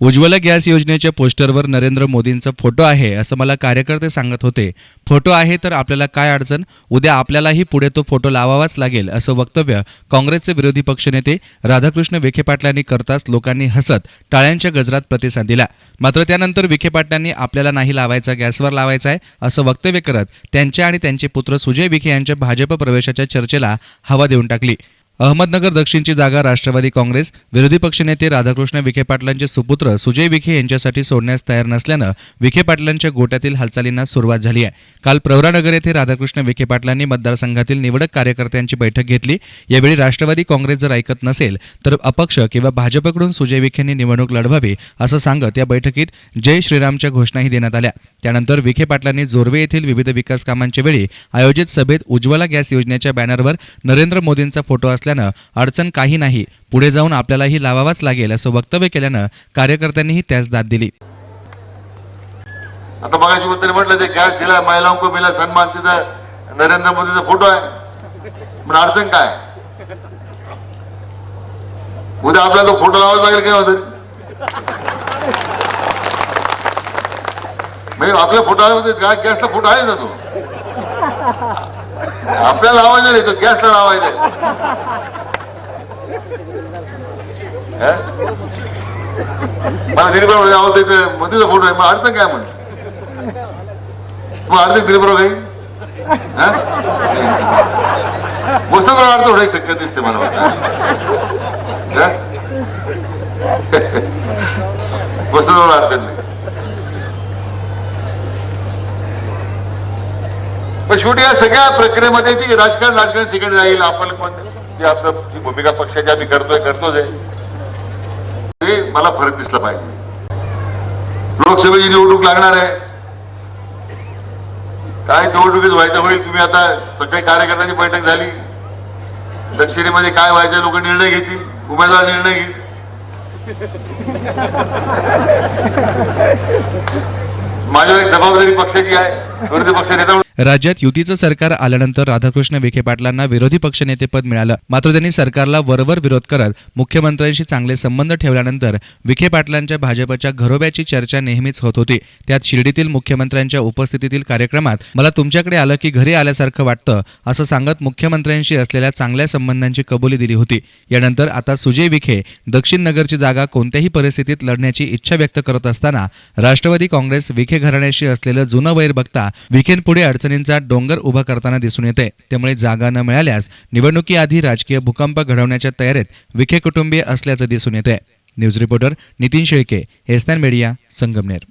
Ujjwala gas योजनेच्या पोस्टरवर नरेंद्र मोदींचा photo आहे असं मला कार्यकर्ते सांगत होते. फोटो आहे तर आपल्याला काय अडचण, उद्या आपल्यालाही पुढे तो फोटो लावावाच लागेल असं वक्तव्य काँग्रेसचे विरोधी पक्षनेते राधाकृष्ण विखे पाटलांनी करताच लोकांनी हसत टाळ्यांच्या गजरात प्रतिसाद दिला. मात्र त्यानंतर विखे पाटलांनी आपल्याला नाही लावायचा, गॅसवर लावायचा आहे असं वक्तव्य करत त्यांच्या आणि त्यांचे पुत्र सुजय विखे यांच्या भाजप प्रवेशाच्या चर्चेला हवा देऊन टाकली. अहमदनगर दक्षिणची जागा राष्ट्रवादी काँग्रेस विरोधी पक्षनेते राधाकृष्ण विखे पाटलांचे सुपुत्र सुजय विखे यांच्यासाठी सोडण्यास तयार नसल्यानं विखे पाटलांच्या गोट्यातील हालचालींना सुरुवात झाली आहे. काल प्रवरानगर येथे राधाकृष्ण विखे पाटलांनी मतदारसंघातील निवडक कार्यकर्त्यांची बैठक घेतली. यावेळी राष्ट्रवादी काँग्रेस जर ऐकत नसेल तर अपक्ष किंवा भाजपकडून सुजय विखेंनी निवडणूक लढवावी असं सांगत या बैठकीत जय श्रीरामच्या घोषणाही देण्यात आल्या. त्यानंतर विखे पाटलांनी जोर्वे येथील विविध विकास कामांच्या वेळी आयोजित सभेत उज्ज्वला गॅस योजनेच्या बॅनरवर नरेंद्र मोदींचा फोटो असल्यानं अडचण काही नाही, पुढे जाऊन आपल्यालाही लावावाच लागेल असं वक्तव्य केल्यानं कार्यकर्त्यांनीही त्यास दाद दिली. आता बघायची उत्तर म्हटलं ते गॅस दिला, महिलाओं को मिला सन्मान, तिथं नरेंद्र मोदीचा फोटो आहे, पण अडचण काय? उद्या आपल्याला तो फोटो लावावा लागेल काय होतं? आपल्या फोटो आहे, गॅसचा फोटो आहे ना, तो आपल्याला लावायचा नाही, तो गॅसला लावायचा. मला दिलीपराव आवडतं मोदीचा फोटो आहे, मग अडचण काय? मग अडचण दिलीपराव काही पुस्तकावर अडचण होण्याची शक्यता दिसते मला वाटतं. पुस्तकावर अडचण नाही, पण शेवटी या सगळ्या प्रक्रियेमध्ये ती राजकारण ठिकाणी राहील. आपण पण जी आपली भूमिका पक्षाची आम्ही करतोच आहे, ते मला फरक दिसला पाहिजे. लोकसभेची निवडणूक लागणार आहे, काय निवडणुकीत व्हायचं होईल. तुम्ही आता सकाळी कार्यकर्त्यांची बैठक झाली, दक्षिणेमध्ये काय व्हायचं लोक निर्णय घेतील, उमेदवार निर्णय घेतील. माझ्यावर एक जबाबदारी पक्षाची आहे, विरोधी पक्ष नेता. राज्यात युतीचं सरकार आल्यानंतर राधाकृष्ण विखे पाटलांना विरोधी पक्षनेतेपद मिळालं. मात्र त्यांनी सरकारला वरवर विरोध करत मुख्यमंत्र्यांशी चांगले संबंध ठेवल्यानंतर विखे पाटलांच्या भाजपच्या घरोब्याची चर्चा नेहमीच होत होती. त्यात शिर्डीतील मुख्यमंत्र्यांच्या उपस्थितीतील कार्यक्रमात मला तुमच्याकडे आलं की घरी आल्यासारखं वाटतं असं सांगत मुख्यमंत्र्यांशी असलेल्या चांगल्या संबंधांची कबुली दिली होती. यानंतर आता सुजय विखे दक्षिण नगरची जागा कोणत्याही परिस्थितीत लढण्याची इच्छा व्यक्त करत असताना राष्ट्रवादी काँग्रेस विखे घराण्याशी असलेलं जुनं वैर बघता विखेंपुढे अडचणींचा डोंगर उभा करताना दिसून येते. त्यामुळे जागा न मिळाल्यास निवडणुकीआधी राजकीय भूकंप घडवण्याच्या तयारीत विखे कुटुंबीय असल्याचं दिसून येते. News reporter Nitin Shelke, SN media, Sangamner.